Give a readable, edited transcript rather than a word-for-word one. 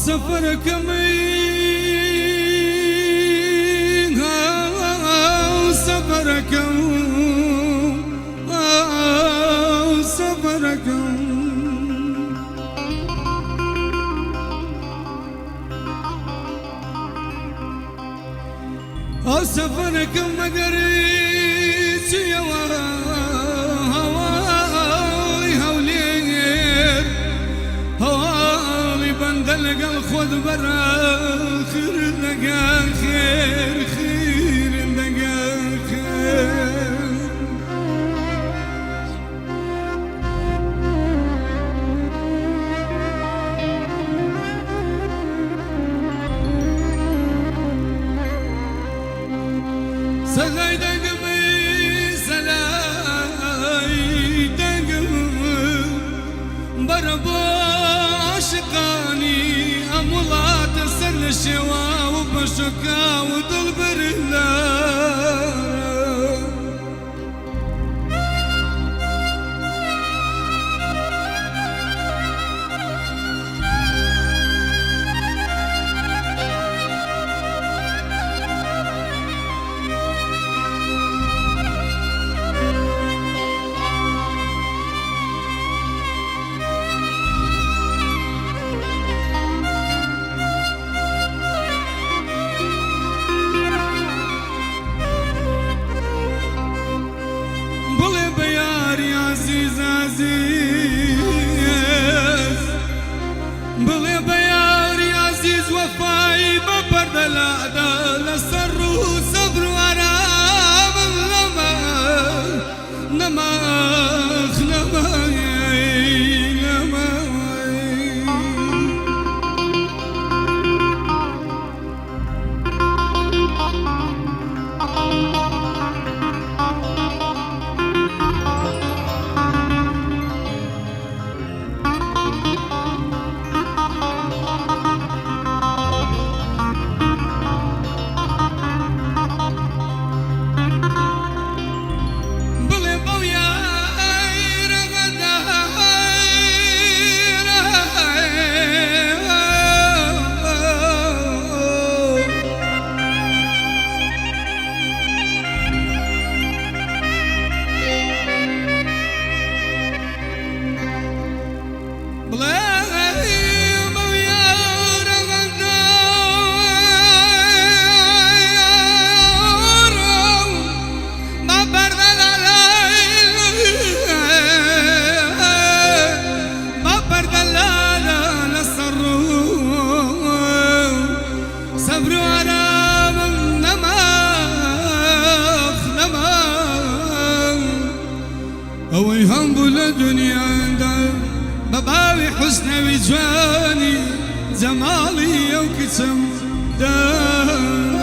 سفركم سفركم مقريت يا هواي هولير هواي بندلق الخذ برا خير لقى خير خير لقى خير سلاي دقمي سلاي دقمي بربو عشقاني أمولات سل الشوا وبشكا وطل برهلا عزيز بلي بياري عزيز وفاي ببرد الأعداء للسر وصبر ورام نماخ ويهم بالدنيا عنده بباوي حسن وجواني جمالي وكتم دان